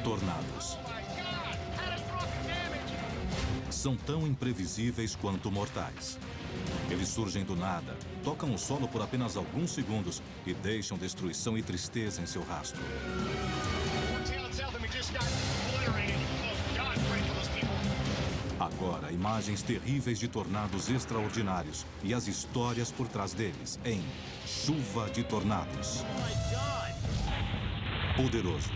Tornados. São tão imprevisíveis quanto mortais. Eles surgem do nada, tocam o solo por apenas alguns segundos e deixam destruição e tristeza em seu rastro. Agora, imagens terríveis de tornados extraordinários e as histórias por trás deles em Chuva de Tornados. Poderoso.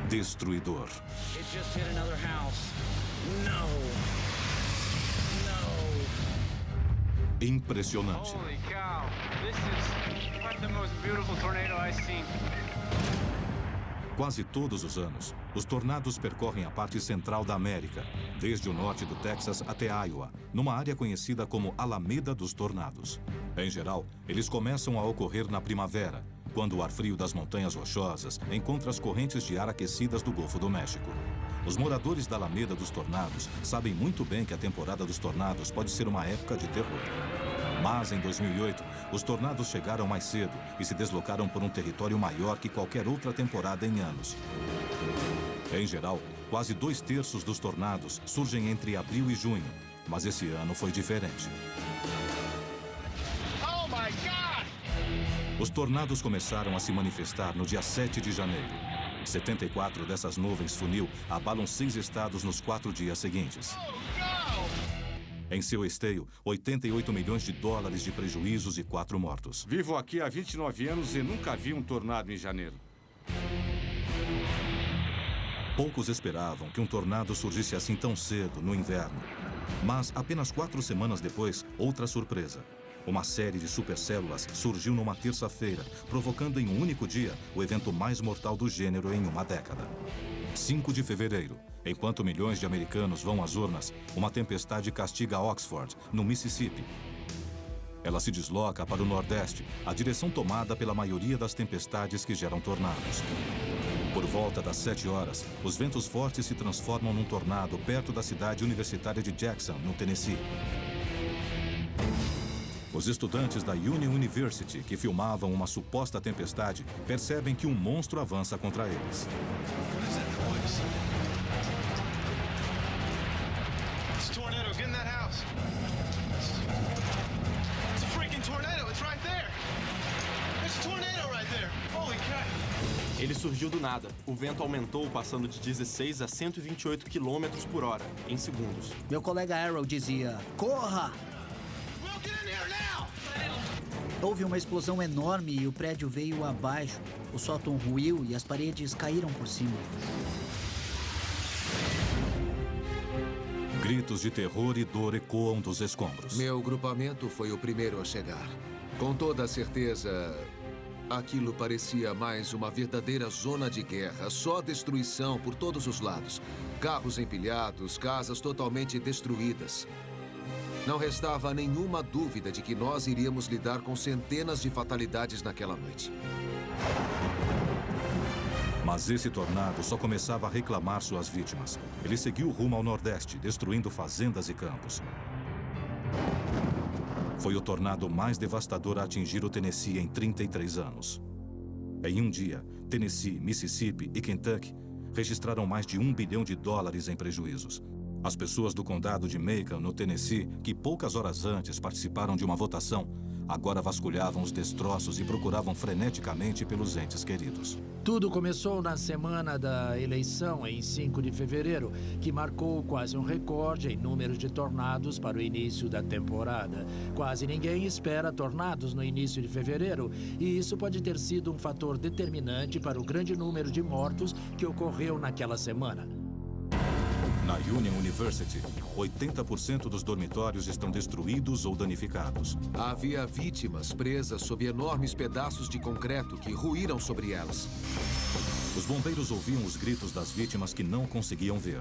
Destruidor. Impressionante. Quase todos os anos, os tornados percorrem a parte central da América, desde o norte do Texas até Iowa, numa área conhecida como Alameda dos Tornados. Em geral, eles começam a ocorrer na primavera, quando o ar frio das montanhas rochosas encontra as correntes de ar aquecidas do Golfo do México. Os moradores da Alameda dos Tornados sabem muito bem que a temporada dos tornados pode ser uma época de terror. Mas, em 2008, os tornados chegaram mais cedo e se deslocaram por um território maior que qualquer outra temporada em anos. Em geral, quase 2/3 dos tornados surgem entre abril e junho, mas esse ano foi diferente. Oh my God! Os tornados começaram a se manifestar no dia 7 de janeiro. 74 dessas nuvens funil abalam 6 estados nos 4 dias seguintes. Em seu esteio, 88 milhões de dólares de prejuízos e 4 mortos. Vivo aqui há 29 anos e nunca vi um tornado em janeiro. Poucos esperavam que um tornado surgisse assim tão cedo, no inverno. Mas, apenas 4 semanas depois, outra surpresa. Uma série de supercélulas surgiu numa terça-feira, provocando em um único dia o evento mais mortal do gênero em uma década. 5 de fevereiro, enquanto milhões de americanos vão às urnas, uma tempestade castiga Oxford, no Mississippi. Ela se desloca para o nordeste, a direção tomada pela maioria das tempestades que geram tornados. Por volta das 7 horas, os ventos fortes se transformam num tornado perto da cidade universitária de Jackson, no Tennessee. Os estudantes da Union University, que filmavam uma suposta tempestade, percebem que um monstro avança contra eles. Ele surgiu do nada. O vento aumentou, passando de 16 a 128 km por hora, em segundos. Meu colega Arrow dizia, corra! Houve uma explosão enorme e o prédio veio abaixo. O sótão ruiu e as paredes caíram por cima. Gritos de terror e dor ecoam dos escombros. Meu grupamento foi o primeiro a chegar. Com toda certeza, aquilo parecia mais uma verdadeira zona de guerra. Só destruição por todos os lados. Carros empilhados, casas totalmente destruídas. Não restava nenhuma dúvida de que nós iríamos lidar com centenas de fatalidades naquela noite. Mas esse tornado só começava a reclamar suas vítimas. Ele seguiu rumo ao nordeste, destruindo fazendas e campos. Foi o tornado mais devastador a atingir o Tennessee em 33 anos. Em um dia, Tennessee, Mississippi e Kentucky registraram mais de $1 bilhão em prejuízos. As pessoas do condado de Macon, no Tennessee, que poucas horas antes participaram de uma votação, agora vasculhavam os destroços e procuravam freneticamente pelos entes queridos. Tudo começou na semana da eleição, em 5 de fevereiro, que marcou quase um recorde em números de tornados para o início da temporada. Quase ninguém espera tornados no início de fevereiro, e isso pode ter sido um fator determinante para o grande número de mortos que ocorreu naquela semana. Na Union University, 80% dos dormitórios estão destruídos ou danificados. Havia vítimas presas sob enormes pedaços de concreto que ruíram sobre elas. Os bombeiros ouviam os gritos das vítimas que não conseguiam ver.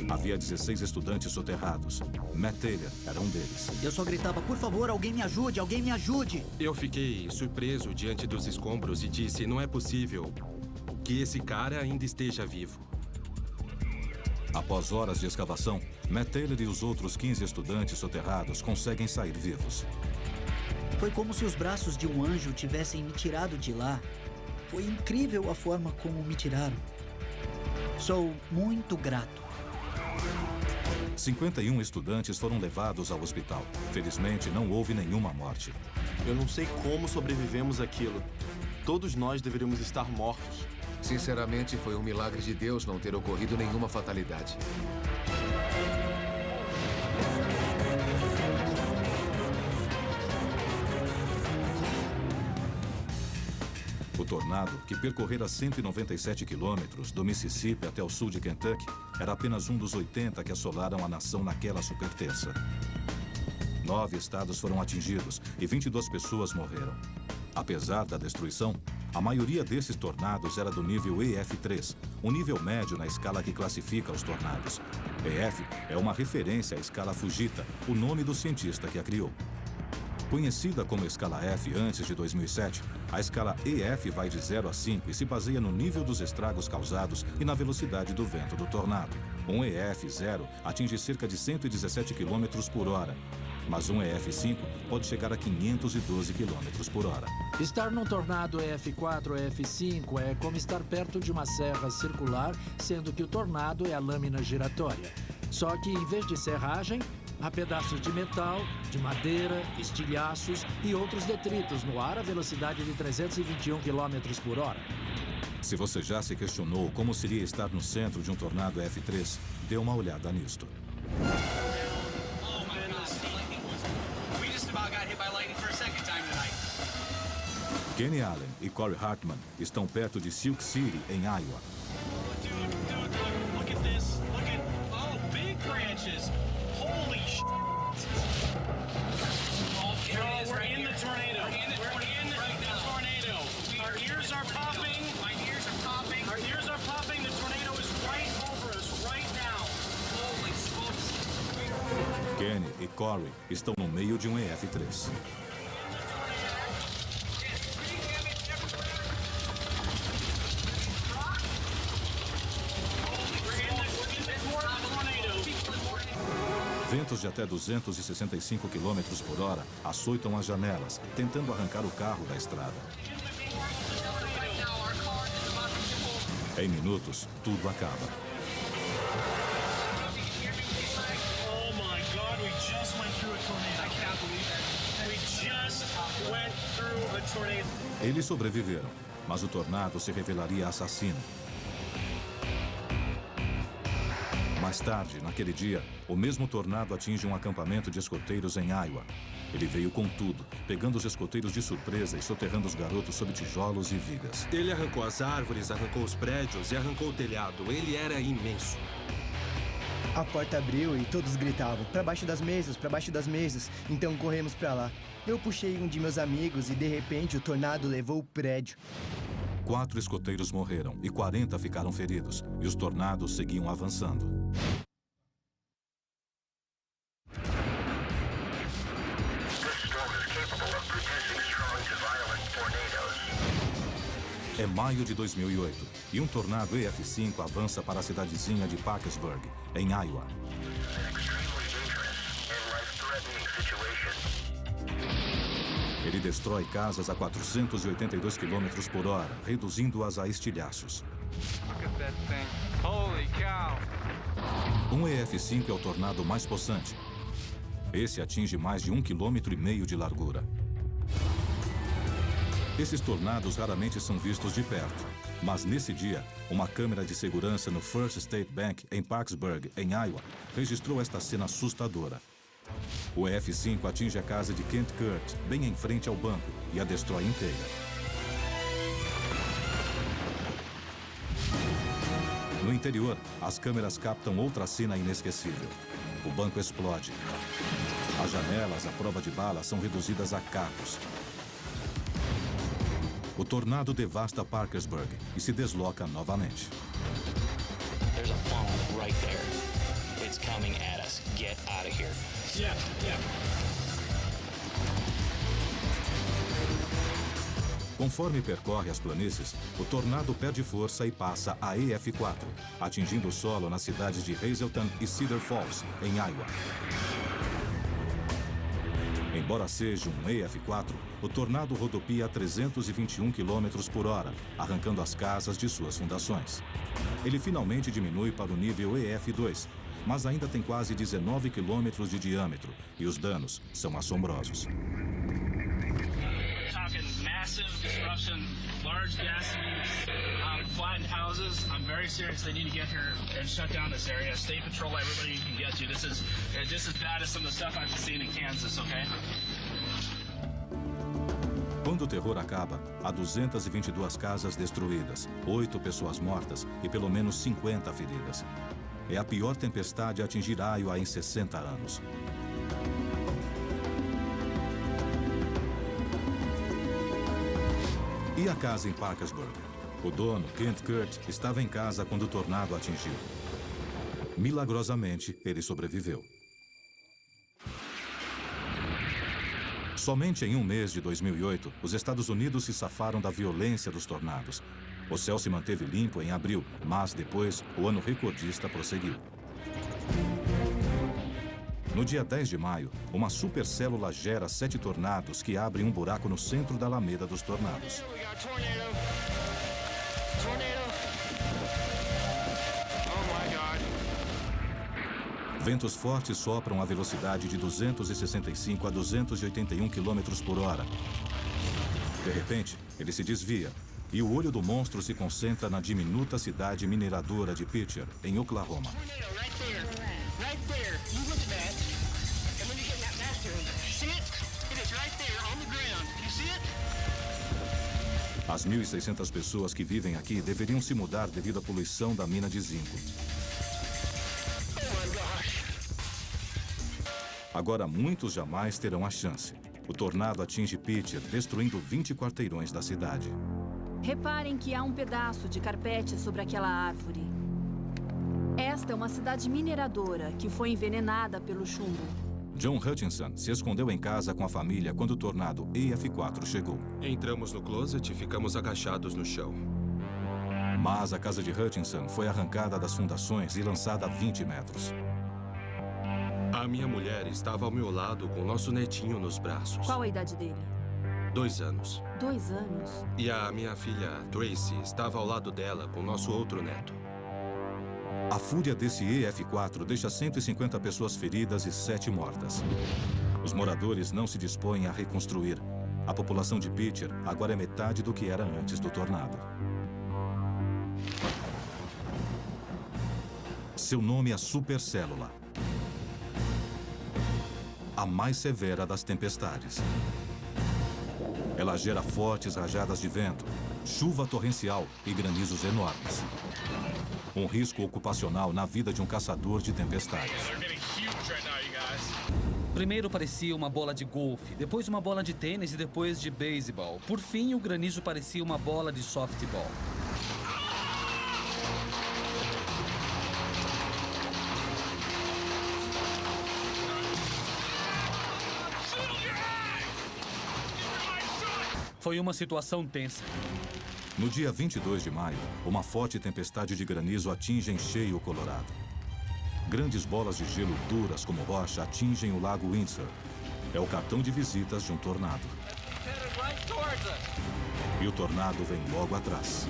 Havia 16 estudantes soterrados. Matt Taylor era um deles. Eu só gritava, por favor, alguém me ajude, alguém me ajude! Eu fiquei surpreso diante dos escombros e disse, não é possível que esse cara ainda esteja vivo. Após horas de escavação, Matt Taylor e os outros 15 estudantes soterrados conseguem sair vivos. Foi como se os braços de um anjo tivessem me tirado de lá. Foi incrível a forma como me tiraram. Sou muito grato. 51 estudantes foram levados ao hospital. Felizmente, não houve nenhuma morte. Eu não sei como sobrevivemos àquilo. Todos nós deveríamos estar mortos. Sinceramente, foi um milagre de Deus não ter ocorrido nenhuma fatalidade. O tornado, que percorrera 197 quilômetros do Mississippi até o sul de Kentucky, era apenas um dos 80 que assolaram a nação naquela superterça. 9 estados foram atingidos e 22 pessoas morreram. Apesar da destruição, a maioria desses tornados era do nível EF3, um nível médio na escala que classifica os tornados. EF é uma referência à escala Fujita, o nome do cientista que a criou. Conhecida como escala F antes de 2007, a escala EF vai de 0 a 5 e se baseia no nível dos estragos causados e na velocidade do vento do tornado. Um EF0 atinge cerca de 117 km por hora, mas um EF5 pode chegar a 512 km por hora. Estar num tornado EF4 ou EF5 é como estar perto de uma serra circular, sendo que o tornado é a lâmina giratória. Só que, em vez de serragem, há pedaços de metal, de madeira, estilhaços e outros detritos no ar à velocidade de 321 km por hora. Se você já se questionou como seria estar no centro de um tornado F3, dê uma olhada nisto. Kenny Allen e Corey Hartman estão perto de Silk City, em Iowa. Kenny e Corey estão no meio de um EF3. Ventos de até 265 km por hora açoitam as janelas, tentando arrancar o carro da estrada. Em minutos, tudo acaba. Eles sobreviveram, mas o tornado se revelaria assassino. Mais tarde, naquele dia, o mesmo tornado atinge um acampamento de escoteiros em Iowa. Ele veio com tudo, pegando os escoteiros de surpresa e soterrando os garotos sob tijolos e vigas. Ele arrancou as árvores, arrancou os prédios e arrancou o telhado. Ele era imenso. A porta abriu e todos gritavam, para baixo das mesas, para baixo das mesas. Então corremos para lá. Eu puxei um de meus amigos e de repente o tornado levou o prédio. 4 escoteiros morreram e 40 ficaram feridos, e os tornados seguiam avançando. É maio de 2008 e um tornado EF5 avança para a cidadezinha de Parkersburg, em Iowa. Ele destrói casas a 482 km por hora, reduzindo-as a estilhaços. Um EF5 é o tornado mais possante. Esse atinge mais de 1,5 km de largura. Esses tornados raramente são vistos de perto, mas nesse dia, uma câmera de segurança no First State Bank, em Parkersburg, em Iowa, registrou esta cena assustadora. O EF5 atinge a casa de Kent Kurt, bem em frente ao banco, e a destrói inteira. No interior, as câmeras captam outra cena inesquecível. O banco explode. As janelas à prova de bala são reduzidas a cacos. O tornado devasta Parkersburg e se desloca novamente. There's a funnel right there. It's coming at us. Get out of here. Yeah. Conforme percorre as planícies, o tornado perde força e passa a EF4, atingindo o solo nas cidades de Hazleton e Cedar Falls, em Iowa. Em Embora seja um EF4, o tornado rodopia a 321 km por hora, arrancando as casas de suas fundações. Ele finalmente diminui para o nível EF2, mas ainda tem quase 19 km de diâmetro e os danos são assombrosos. Massive disruption, large gas leaks, flattened houses. I'm very serious. They need to get here and shut down this area. State patrol everybody you can get to. This is just as bad as some of the stuff I've seen in Kansas, okay? Quando o terror acaba, há 222 casas destruídas, 8 pessoas mortas e pelo menos 50 feridas. É a pior tempestade a atingir Iowa em 60 anos. E a casa em Parkersburg? O dono, Kent Kurt, estava em casa quando o tornado atingiu. Milagrosamente, ele sobreviveu. Somente em um mês de 2008, os Estados Unidos se safaram da violência dos tornados. O céu se manteve limpo em abril, mas depois o ano recordista prosseguiu. No dia 10 de maio, uma supercélula gera 7 tornados que abrem um buraco no centro da Alameda dos Tornados. Ventos fortes sopram a velocidade de 265 a 281 km por hora. De repente, ele se desvia e o olho do monstro se concentra na diminuta cidade mineradora de Pitcher, em Oklahoma. As 1.600 pessoas que vivem aqui deveriam se mudar devido à poluição da mina de zinco. Agora, muitos jamais terão a chance. O tornado atinge Pitcher, destruindo 20 quarteirões da cidade. Reparem que há um pedaço de carpete sobre aquela árvore. Esta é uma cidade mineradora que foi envenenada pelo chumbo. John Hutchinson se escondeu em casa com a família quando o tornado EF4 chegou. Entramos no closet e ficamos agachados no chão. Mas a casa de Hutchinson foi arrancada das fundações e lançada a 20 metros. A minha mulher estava ao meu lado com o nosso netinho nos braços. Qual a idade dele? 2 anos. 2 anos? E a minha filha, Tracy, estava ao lado dela com nosso outro neto. A fúria desse EF4 deixa 150 pessoas feridas e 7 mortas. Os moradores não se dispõem a reconstruir. A população de Pitcher agora é metade do que era antes do tornado. Seu nome é supercélula. A mais severa das tempestades. Ela gera fortes rajadas de vento, chuva torrencial e granizos enormes. Um risco ocupacional na vida de um caçador de tempestades. Primeiro parecia uma bola de golfe, depois uma bola de tênis e depois de beisebol. Por fim, o granizo parecia uma bola de softball. Foi uma situação tensa. No dia 22 de maio, uma forte tempestade de granizo atinge em cheio o Colorado. Grandes bolas de gelo duras como rocha atingem o lago Windsor. É o cartão de visitas de um tornado. E o tornado vem logo atrás.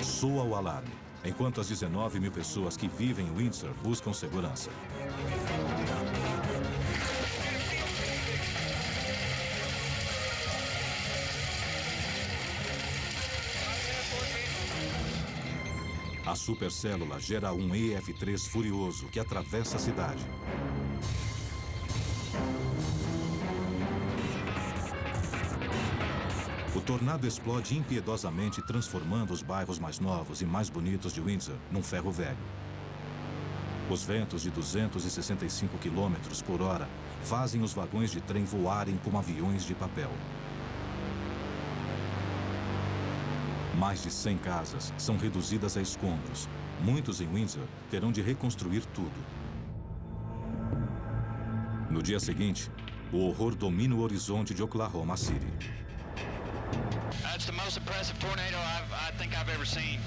Soa o alarme, enquanto as 19 mil pessoas que vivem em Windsor buscam segurança. A supercélula gera um EF3 furioso que atravessa a cidade. O tornado explode impiedosamente, transformando os bairros mais novos e mais bonitos de Windsor num ferro velho. Os ventos de 265 km por hora fazem os vagões de trem voarem como aviões de papel. Mais de 100 casas são reduzidas a escombros. Muitos em Windsor terão de reconstruir tudo. No dia seguinte, o horror domina o horizonte de Oklahoma City. That's the most impressive tornado I think I've ever seen.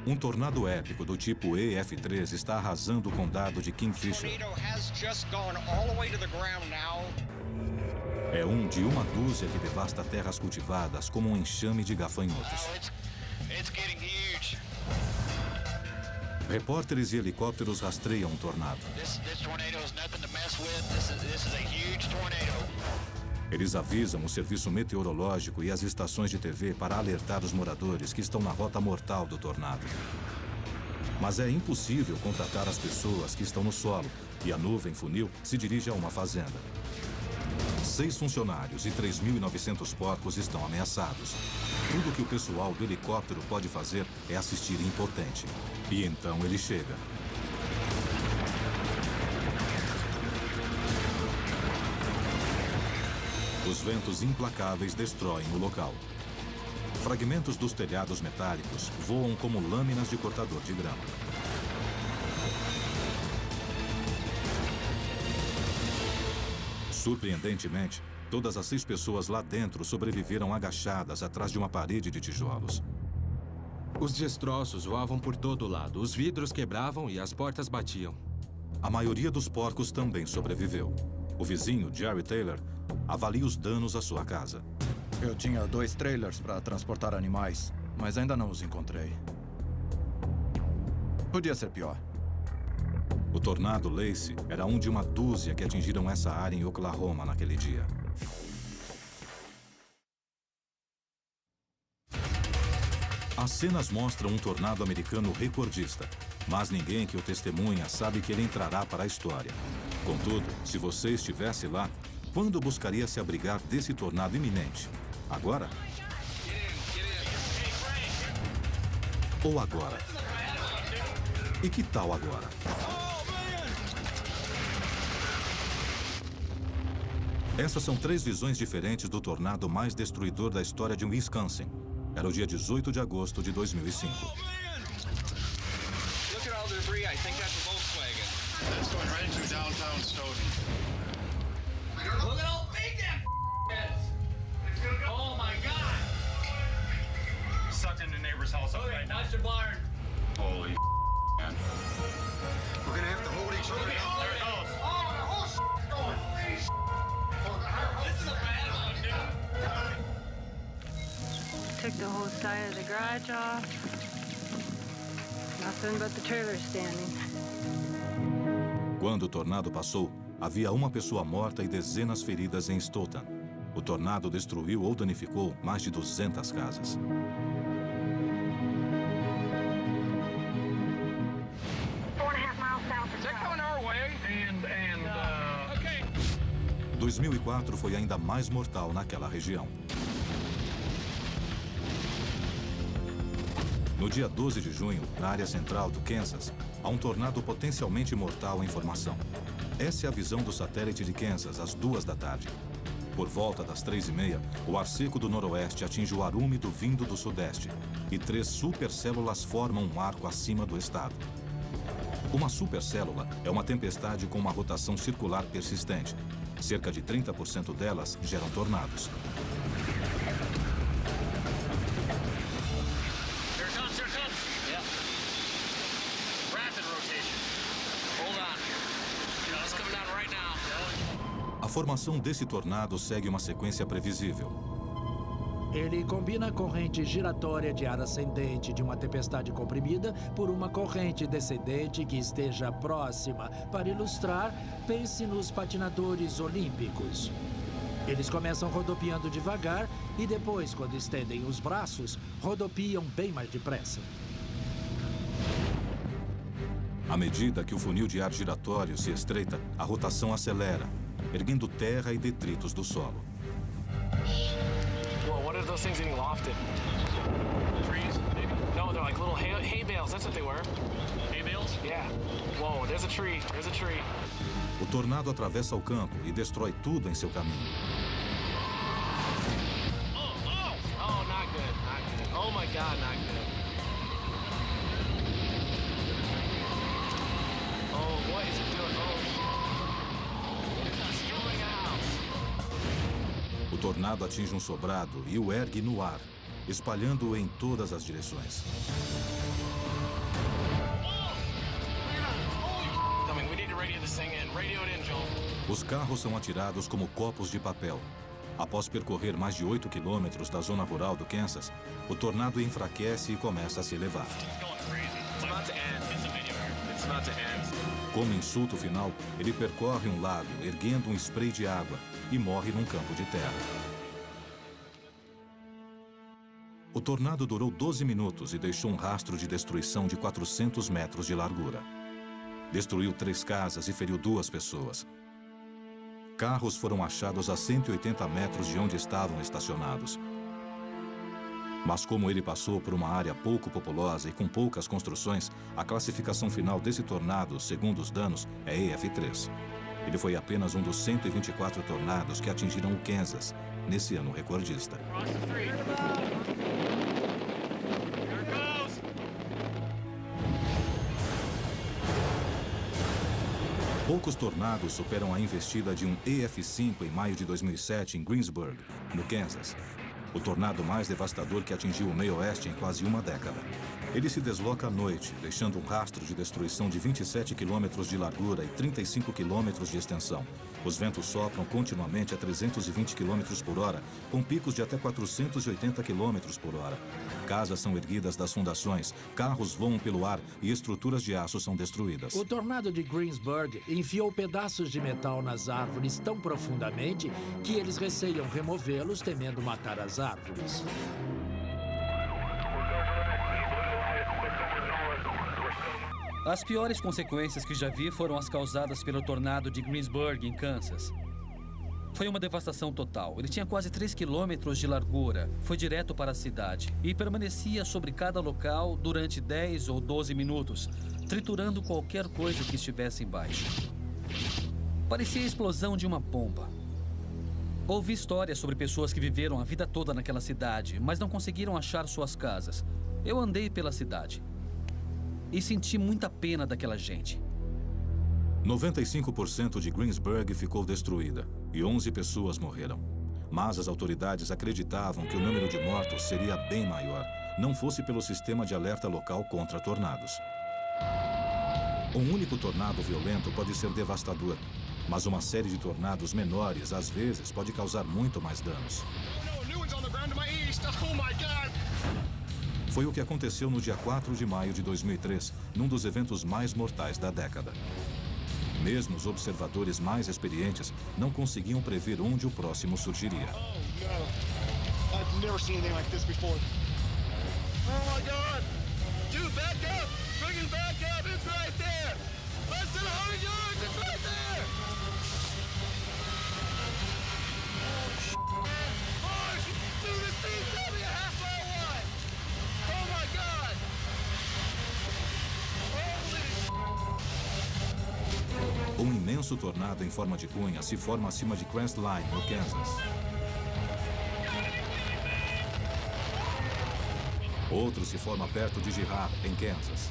Um tornado épico do tipo EF3 está arrasando o condado de Kingfisher. É um de uma dúzia que devasta terras cultivadas como um enxame de gafanhotos. Repórteres e helicópteros rastreiam um tornado. Eles avisam o serviço meteorológico e as estações de TV para alertar os moradores que estão na rota mortal do tornado. Mas é impossível contatar as pessoas que estão no solo e a nuvem funil se dirige a uma fazenda. 6 funcionários e 3.900 porcos estão ameaçados. Tudo que o pessoal do helicóptero pode fazer é assistir impotente. E então ele chega. Os ventos implacáveis destroem o local. Fragmentos dos telhados metálicos voam como lâminas de cortador de grama. Surpreendentemente, todas as 6 pessoas lá dentro sobreviveram agachadas atrás de uma parede de tijolos. Os destroços voavam por todo lado, os vidros quebravam e as portas batiam. A maioria dos porcos também sobreviveu. O vizinho, Jerry Taylor, avalia os danos à sua casa. Eu tinha 2 trailers para transportar animais, mas ainda não os encontrei. Podia ser pior. O tornado Lacey era um de uma dúzia que atingiram essa área em Oklahoma naquele dia. As cenas mostram um tornado americano recordista, mas ninguém que o testemunha sabe que ele entrará para a história. Contudo, se você estivesse lá, quando buscaria se abrigar desse tornado iminente? Agora? Ou agora? E que tal agora? Essas são 3 visões diferentes do tornado mais destruidor da história de Wisconsin. Era o dia 18 de agosto de 2005. Look at all the debris. I think that's a Volkswagen. That's going right through downtown Stoughton. Look at how big that is! Oh my God! Sucked into the neighbor's house up right now. Watch the barn. Holy man. We're gonna have to hold each other down their house. Oh, the whole is going. This is a bad one, dude. Took the whole side of the garage off. Nothing but the trailer standing. Quando o tornado passou, havia uma pessoa morta e dezenas feridas em Stoughton. O tornado destruiu ou danificou mais de 200 casas. Okay. 2004 foi ainda mais mortal naquela região. No dia 12 de junho, na área central do Kansas, há um tornado potencialmente mortal em formação. Essa é a visão do satélite de Kansas às 2 da tarde. Por volta das 3h30, o ar seco do noroeste atinge o ar úmido vindo do sudeste, e 3 supercélulas formam um arco acima do estado. Uma supercélula é uma tempestade com uma rotação circular persistente. Cerca de 30% delas geram tornados. A formação desse tornado segue uma sequência previsível. Ele combina a corrente giratória de ar ascendente de uma tempestade comprimida por uma corrente descendente que esteja próxima. Para ilustrar, pense nos patinadores olímpicos. Eles começam rodopiando devagar e depois, quando estendem os braços, rodopiam bem mais depressa. À medida que o funil de ar giratório se estreita, a rotação acelera, erguendo terra e detritos do solo. Whoa, what are those things getting lofted? Trees, maybe? No, they're like little hay bales. That's what they were. Hay bales? Yeah. Whoa, there's a tree. There's a tree. O tornado atravessa o campo e destrói tudo em seu caminho. Oh, not good. Not good. Oh my God, not good. Oh, what is it doing? Oh, it's destroying a house. O tornado atinge um sobrado e o ergue no ar, espalhando-o em todas as direções. Os carros são atirados como copos de papel. Após percorrer mais de 8 quilômetros da zona rural do Kansas, o tornado enfraquece e começa a se elevar. Como insulto final, ele percorre um lago, erguendo um spray de água, e morre num campo de terra. O tornado durou 12 minutos e deixou um rastro de destruição de 400 metros de largura. Destruiu 3 casas e feriu 2 pessoas. Carros foram achados a 180 metros de onde estavam estacionados. Mas como ele passou por uma área pouco populosa e com poucas construções, a classificação final desse tornado, segundo os danos, é EF3. Ele foi apenas um dos 124 tornados que atingiram o Kansas, nesse ano recordista. Poucos tornados superam a investida de um EF5 em maio de 2007 em Greensburg, no Kansas. O tornado mais devastador que atingiu o meio oeste em quase uma década. Ele se desloca à noite, deixando um rastro de destruição de 27 quilômetros de largura e 35 quilômetros de extensão. Os ventos sopram continuamente a 320 quilômetros por hora, com picos de até 480 quilômetros por hora. Casas são erguidas das fundações, carros voam pelo ar e estruturas de aço são destruídas. O tornado de Greensburg enfiou pedaços de metal nas árvores tão profundamente que eles receiam removê-los, temendo matar as árvores. As piores consequências que já vi foram as causadas pelo tornado de Greensburg, em Kansas. Foi uma devastação total. Ele tinha quase 3 quilômetros de largura, foi direto para a cidade e permanecia sobre cada local durante 10 ou 12 minutos, triturando qualquer coisa que estivesse embaixo. Parecia a explosão de uma bomba. Ouvi histórias sobre pessoas que viveram a vida toda naquela cidade, mas não conseguiram achar suas casas. Eu andei pela cidade e senti muita pena daquela gente. 95% de Greensburg ficou destruída e 11 pessoas morreram. Mas as autoridades acreditavam que o número de mortos seria bem maior, não fosse pelo sistema de alerta local contra tornados. Um único tornado violento pode ser devastador, mas uma série de tornados menores, às vezes, pode causar muito mais danos. Foi o que aconteceu no dia 4 de maio de 2003, num dos eventos mais mortais da década. Mesmo os observadores mais experientes não conseguiam prever onde o próximo surgiria. Um imenso tornado em forma de cunha se forma acima de Crestline, no Kansas. Outro se forma perto de Girard, em Kansas.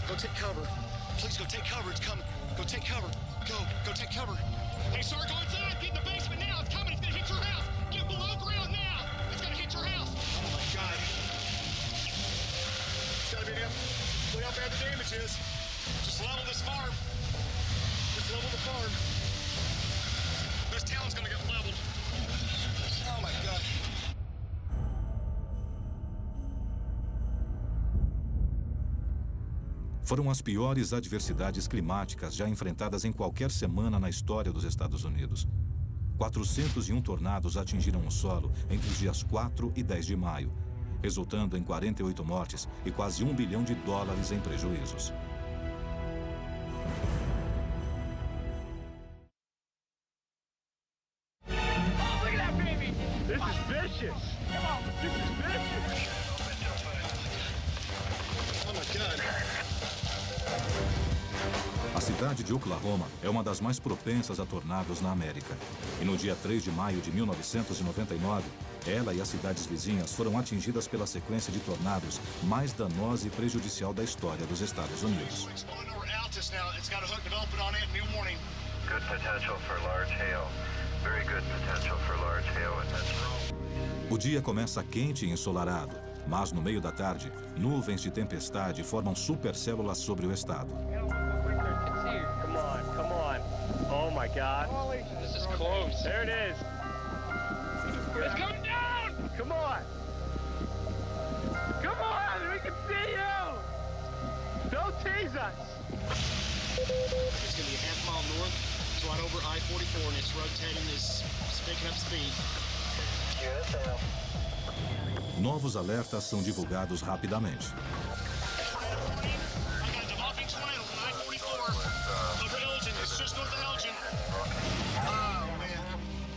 Go take cover. Please go take cover. It's coming. Go take cover. Go take cover. Hey, sir, go inside. Get in the basement now. It's coming. It's gonna hit your house. Get below ground now. It's gonna hit your house. Oh my God. It's gotta be them. Look how bad the damage is. Just level this farm. Just level the farm. This town's gonna get leveled. Oh my God. Foram as piores adversidades climáticas já enfrentadas em qualquer semana na história dos Estados Unidos. 401 tornados atingiram o solo entre os dias 4 e 10 de maio, resultando em 48 mortes e quase $1 bilhão em prejuízos. A cidade de Oklahoma é uma das mais propensas a tornados na América. E no dia 3 de maio de 1999, ela e as cidades vizinhas foram atingidas pela sequência de tornados mais danosa e prejudicial da história dos Estados Unidos. O dia começa quente e ensolarado, mas no meio da tarde, nuvens de tempestade formam supercélulas sobre o estado. Oh my God. This is close. There it is. It's coming down! Come on! Come on! We can see you! Don't tease us! It's going to be a half mile north. It's right over I-44 and it's rotating, it's picking up speed. Novos alertas são divulgados rapidamente.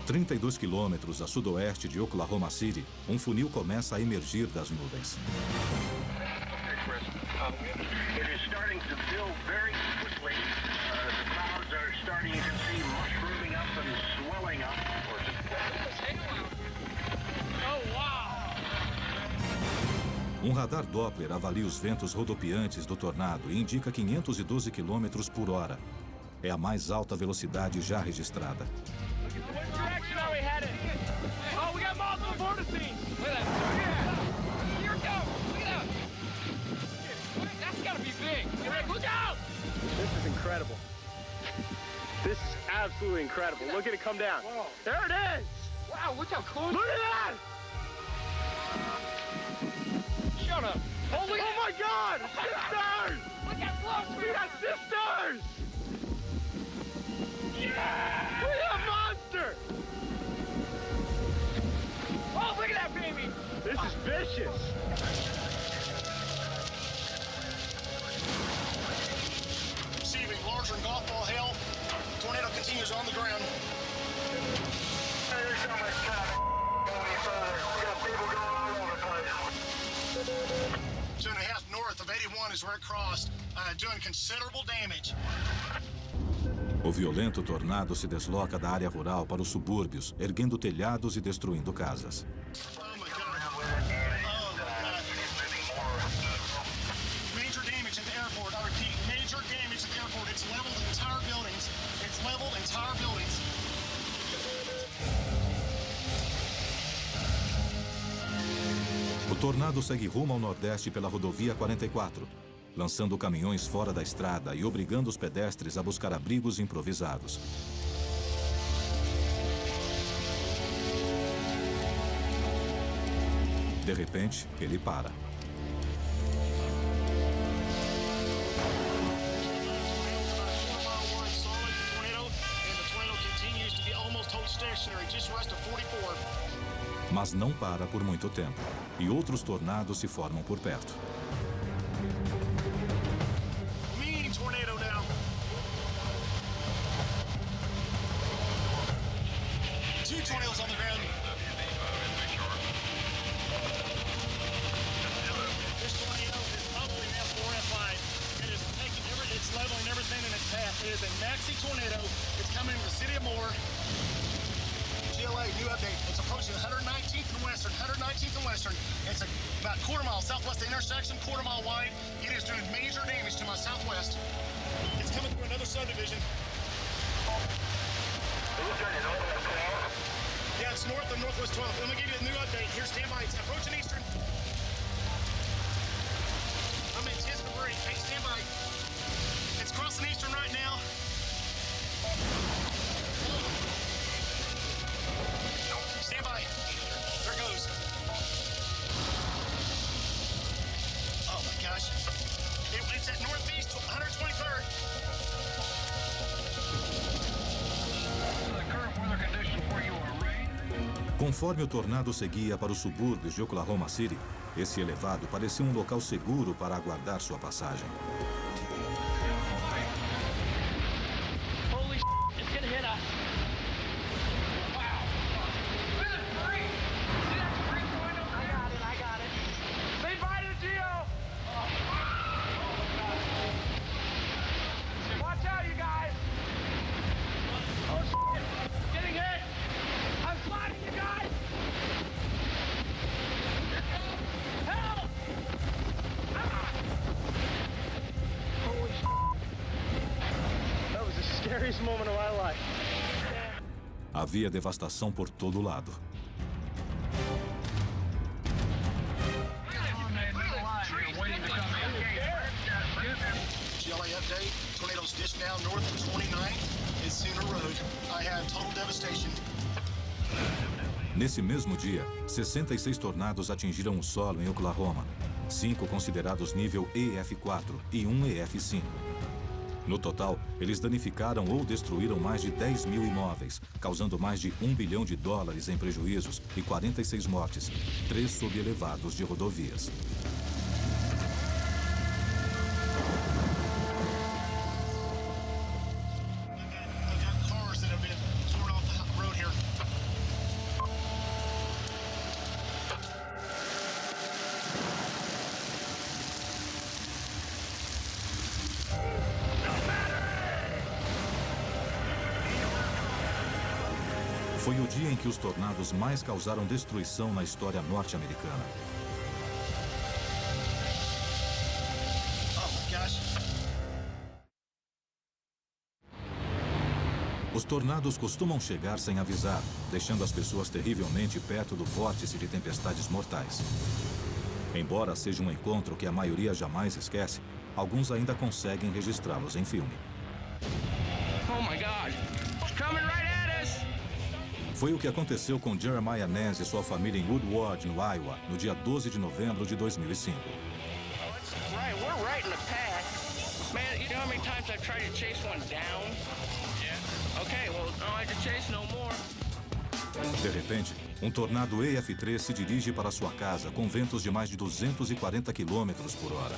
32 quilômetros a sudoeste de Oklahoma City, um funil começa a emergir das nuvens. Um radar Doppler avalia os ventos rodopiantes do tornado e indica 512 quilômetros por hora. É a mais alta velocidade já registrada. Oh, we got multiple vortices! Look at that. Here it goes. Look at that. That's gotta be big. Look out! This is incredible. This is absolutely incredible. Look at it come down. Whoa. There it is! Wow, look how close. Look at that! Shut up. Holy, oh my God! Sisters! Look how close we got sisters! Yeah! We have monster! Oh, look at that baby! This is vicious! Receiving larger than golf ball hail. Tornado continues on the ground. There's so much traffic going further. We got people going all over the place. 2.5 north of 81 is where it crossed, doing considerable damage. O violento tornado se desloca da área rural para os subúrbios, erguendo telhados e destruindo casas. Major damage at the airport. I repeat, major damage at the airport. It's leveled entire buildings. It's leveled entire buildings. O tornado segue rumo ao nordeste pela rodovia 44. Lançando caminhões fora da estrada e obrigando os pedestres a buscar abrigos improvisados. De repente, ele para. Mas não para por muito tempo, e outros tornados se formam por perto. Tornado now. Two tornadoes on the ground. This tornado is probably an S4F5. It is taking it's leveling everything in its path. It is a maxi tornado. It's coming from the city of Moore. GLA, new update. It's approaching 119th and Western. 119th and Western. It's about a quarter mile southwest of the intersection, quarter mile wide. It is doing major damage to my southwest. It's coming through another subdivision. Yeah, it's north of Northwest 12. Let me give you a new update. Here's standby. It's approaching Eastern. I'm in Tisbury. Hey, standby. It's crossing Eastern right now. Standby. There it goes. Oh my gosh. It's at northeast 123rd. Conforme o tornado seguia para os subúrbios de Oklahoma City, esse elevado parecia um local seguro para aguardar sua passagem. Holy shit, it's gonna hit us. Wow. I got it. Say bye to Geo. Watch out. Havia devastação por todo lado. GLA update, tornadoes dished down north of 29th and Sooner Road. I have total devastation. Nesse mesmo dia, 66 tornados atingiram o solo em Oklahoma. 5 considerados nível EF4 e 1 EF5. No total, eles danificaram ou destruíram mais de 10 mil imóveis, causando mais de $1 bilhão em prejuízos e 46 mortes, 3 subelevados de rodovias. Foi o dia em que os tornados mais causaram destruição na história norte-americana. Os tornados costumam chegar sem avisar, deixando as pessoas terrivelmente perto do vórtice de tempestades mortais. Embora seja um encontro que a maioria jamais esquece, alguns ainda conseguem registrá-los em filme. Oh my God! It's coming right at us! Foi o que aconteceu com Jeremiah Nance e sua família em Woodward, no Iowa, no dia 12 de novembro de 2005. Right, we're right in the path. Man, you know how many times I've tried to chase one down? Yeah. Okay, well, I don't like to chase no more. De repente, um tornado EF3 se dirige para sua casa com ventos de mais de 240 km por hora.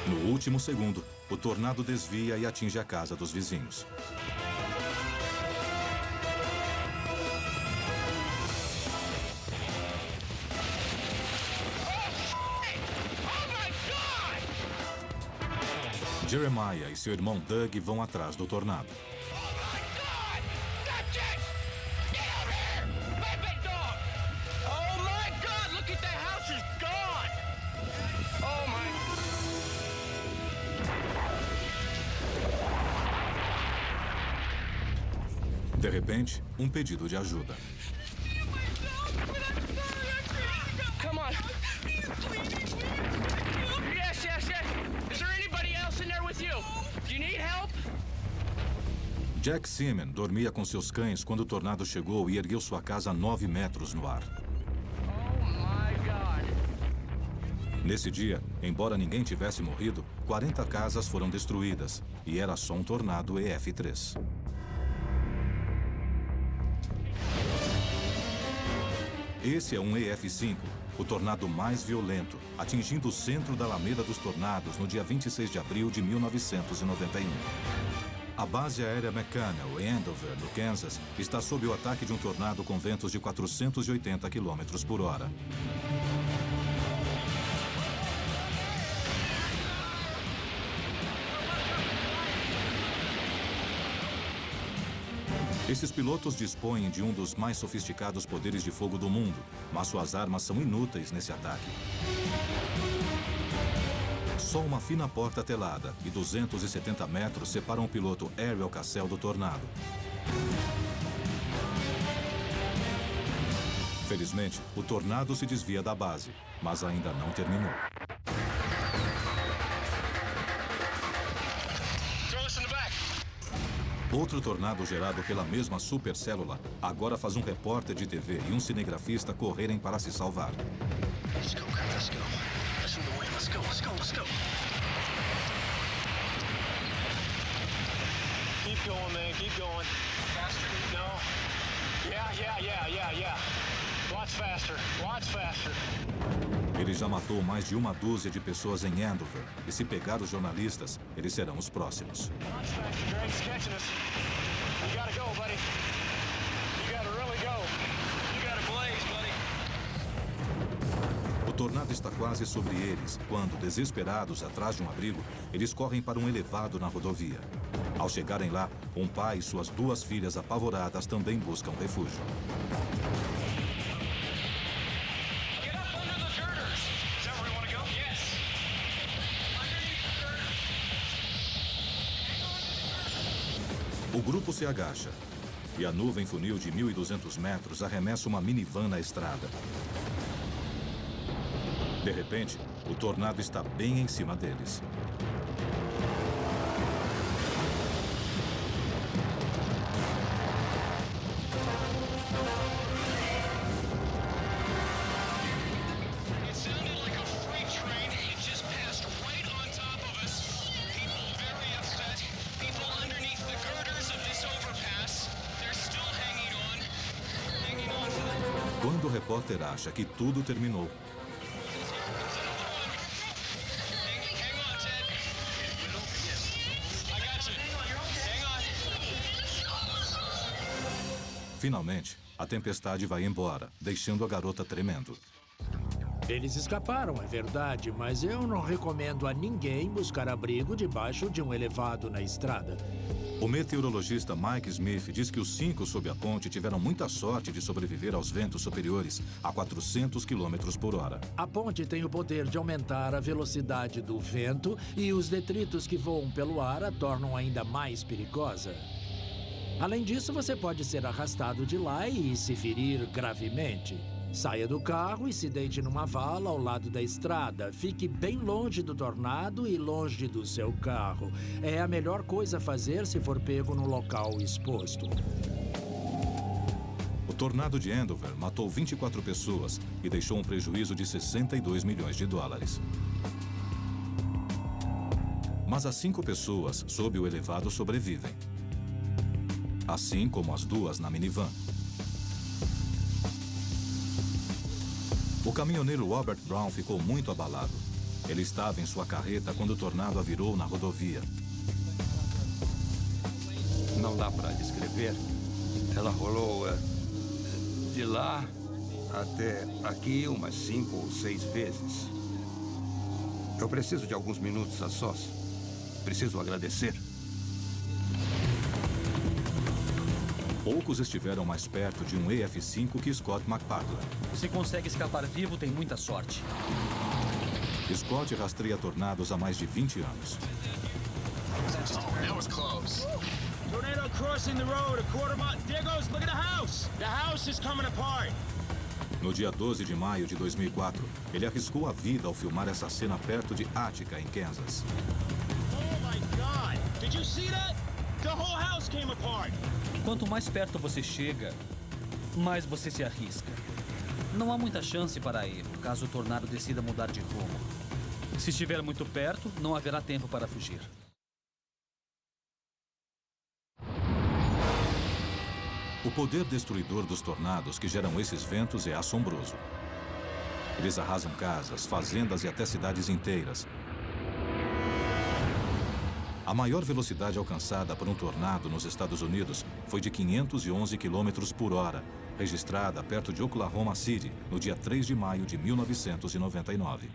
No último segundo, o tornado desvia e atinge a casa dos vizinhos. Jeremiah e seu irmão Doug vão atrás do tornado. De repente, um pedido de ajuda. Come on. Yes, yes, yes. Is there anybody else in there with you? Do you need help? Jack Seaman dormia com seus cães quando o tornado chegou e ergueu sua casa a 9 metros no ar. Oh my God. Nesse dia, embora ninguém tivesse morrido, 40 casas foram destruídas e era só um tornado EF3. Esse é um EF5, o tornado mais violento, atingindo o centro da Alameda dos Tornados no dia 26 de abril de 1991. A base aérea McConnell, em Andover, no Kansas, está sob o ataque de um tornado com ventos de 480 km por hora. Esses pilotos dispõem de um dos mais sofisticados poderes de fogo do mundo, mas suas armas são inúteis nesse ataque. Só uma fina porta telada e 270 metros separam o piloto Ariel Cassell do tornado. Felizmente, o tornado se desvia da base, mas ainda não terminou. Outro tornado gerado pela mesma supercélula agora faz um repórter de TV e um cinegrafista correrem para se salvar. Let's go, let's go. Listen to the wind. Let's go, let's go, let's go. Keep going, man. Keep going. Faster? No. Yeah. Lots faster. Lots faster. Ele já matou mais de uma dúzia de pessoas em Andover. E se pegar os jornalistas, eles serão os próximos. O tornado está quase sobre eles, quando, desesperados atrás de um abrigo, eles correm para um elevado na rodovia. Ao chegarem lá, um pai e suas 2 filhas apavoradas também buscam refúgio. O grupo se agacha e a nuvem funil de 1.200 metros arremessa uma minivan na estrada. De repente, o tornado está bem em cima deles. Quando o repórter acha que tudo terminou, finalmente, a tempestade vai embora, deixando a garota tremendo. Eles escaparam, é verdade, mas eu não recomendo a ninguém buscar abrigo debaixo de um elevado na estrada. O meteorologista Mike Smith diz que os 5 sob a ponte tiveram muita sorte de sobreviver aos ventos superiores a 400 km por hora. A ponte tem o poder de aumentar a velocidade do vento e os detritos que voam pelo ar a tornam ainda mais perigosa. Além disso, você pode ser arrastado de lá e se ferir gravemente. Saia do carro e se deite numa vala ao lado da estrada. Fique bem longe do tornado e longe do seu carro. É a melhor coisa a fazer se for pego no local exposto. O tornado de Andover matou 24 pessoas e deixou um prejuízo de 62 milhões de dólares. Mas as 5 pessoas sob o elevado sobrevivem. Assim como as 2 na minivan. O caminhoneiro Robert Brown ficou muito abalado. Ele estava em sua carreta quando o tornado a virou na rodovia. Não dá para descrever. Ela rolou de lá até aqui umas 5 ou 6 vezes. Eu preciso de alguns minutos a sós. Preciso agradecer. Poucos estiveram mais perto de um EF-5 que Scott McPartland. Se consegue escapar vivo, tem muita sorte. Scott rastreia tornados há mais de 20 anos. That was close. Tornado crossing the road, a quarter mile. There goes, look at the house. The house is coming apart. No dia 12 de maio de 2004, ele arriscou a vida ao filmar essa cena perto de Attica, em Kansas. Oh my God! Did you see that? The whole house came apart. Quanto mais perto você chega, mais você se arrisca. Não há muita chance para erro, caso o tornado decida mudar de rumo. Se estiver muito perto, não haverá tempo para fugir. O poder destruidor dos tornados que geram esses ventos é assombroso. Eles arrasam casas, fazendas e até cidades inteiras. A maior velocidade alcançada por um tornado nos Estados Unidos foi de 511 km por hora, registrada perto de Oklahoma City, no dia 3 de maio de 1999.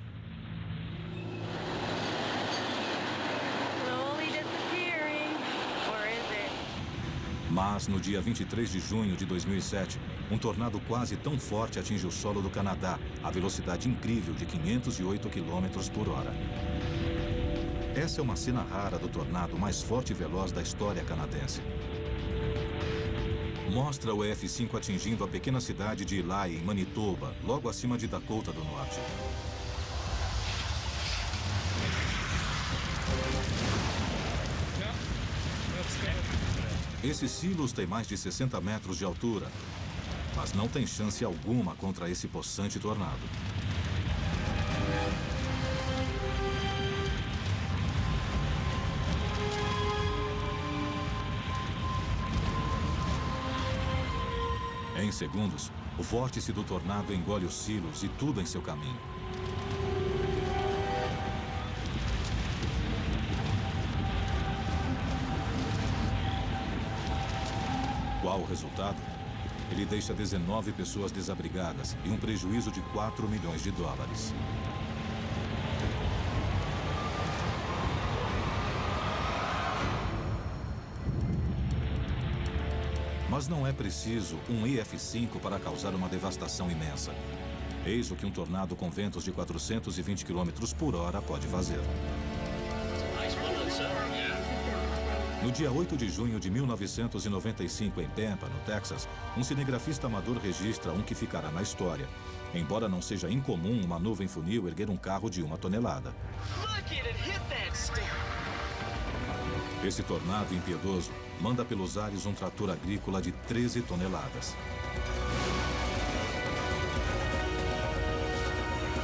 Mas, no dia 23 de junho de 2007, um tornado quase tão forte atinge o solo do Canadá, a velocidade incrível de 508 km por hora. Essa é uma cena rara do tornado mais forte e veloz da história canadense. Mostra o EF-5 atingindo a pequena cidade de Eli, em Manitoba, logo acima de Dakota do Norte. Esses silos têm mais de 60 metros de altura, mas não tem chance alguma contra esse possante tornado. Em segundos, o vórtice do tornado engole os silos e tudo em seu caminho. Qual o resultado? Ele deixa 19 pessoas desabrigadas e um prejuízo de 4 milhões de dólares. Mas não é preciso um EF-5 para causar uma devastação imensa. Eis o que um tornado com ventos de 420 km por hora pode fazer. No dia 8 de junho de 1995, em Pampa, no Texas, um cinegrafista amador registra um que ficará na história. Embora não seja incomum uma nuvem funil erguer um carro de 1 tonelada. Esse tornado impiedoso manda pelos ares um trator agrícola de 13 toneladas.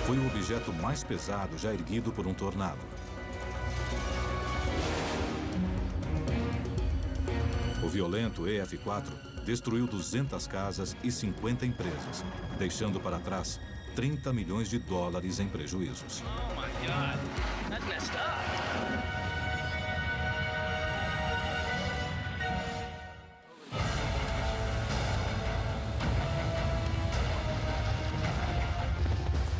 Foi o objeto mais pesado já erguido por um tornado. O violento EF4 destruiu 200 casas e 50 empresas, deixando para trás 30 milhões de dólares em prejuízos. Oh my God, that's messed up.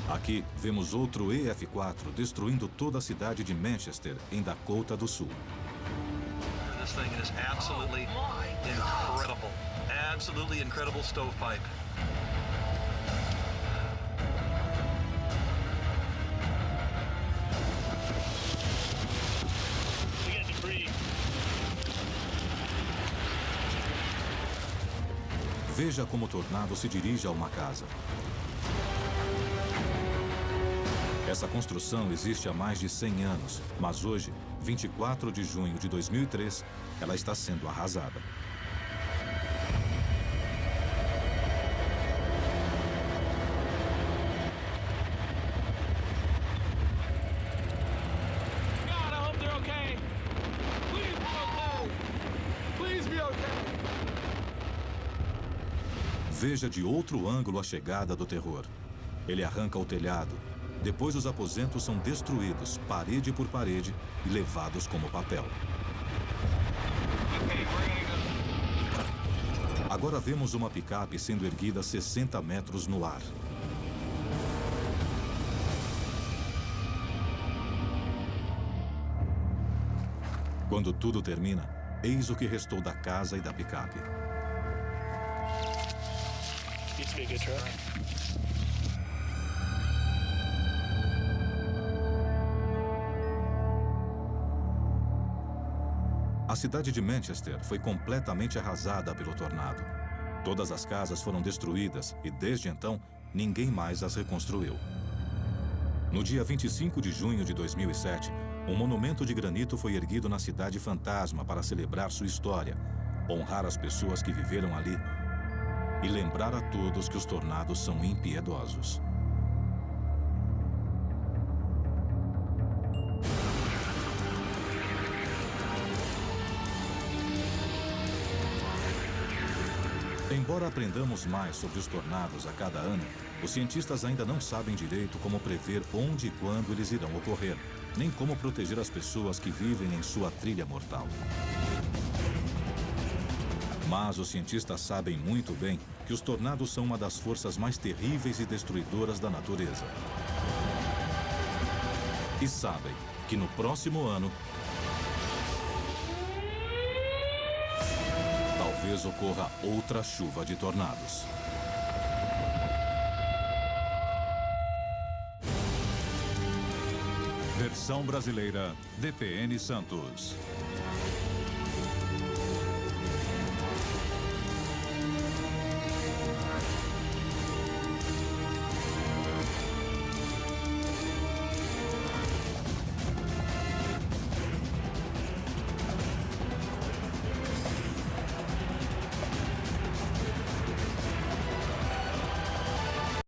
Aqui vemos outro EF4 destruindo toda a cidade de Manchester, em Dakota do Sul. This thing is absolutely incredible. Absolutely incredible stovepipe. We got debris. Veja como o tornado se dirige a uma casa. Essa construção existe há mais de 100 anos, mas hoje, 24 de junho de 2003, ela está sendo arrasada. God, I hope they're okay. Please be okay. Please be okay. Veja de outro ângulo a chegada do terror. Ele arranca o telhado. Depois os aposentos são destruídos, parede por parede, e levados como papel. Agora vemos uma picape sendo erguida 60 metros no ar. Quando tudo termina, eis o que restou da casa e da picape. Used to be a good truck. A cidade de Manchester foi completamente arrasada pelo tornado. Todas as casas foram destruídas e, desde então, ninguém mais as reconstruiu. No dia 25 de junho de 2007, um monumento de granito foi erguido na cidade fantasma para celebrar sua história, honrar as pessoas que viveram ali e lembrar a todos que os tornados são impiedosos. Embora aprendamos mais sobre os tornados a cada ano, os cientistas ainda não sabem direito como prever onde e quando eles irão ocorrer, nem como proteger as pessoas que vivem em sua trilha mortal. Mas os cientistas sabem muito bem que os tornados são uma das forças mais terríveis e destruidoras da natureza. E sabem que no próximo ano, talvez ocorra outra chuva de tornados. Versão brasileira, DPN Santos.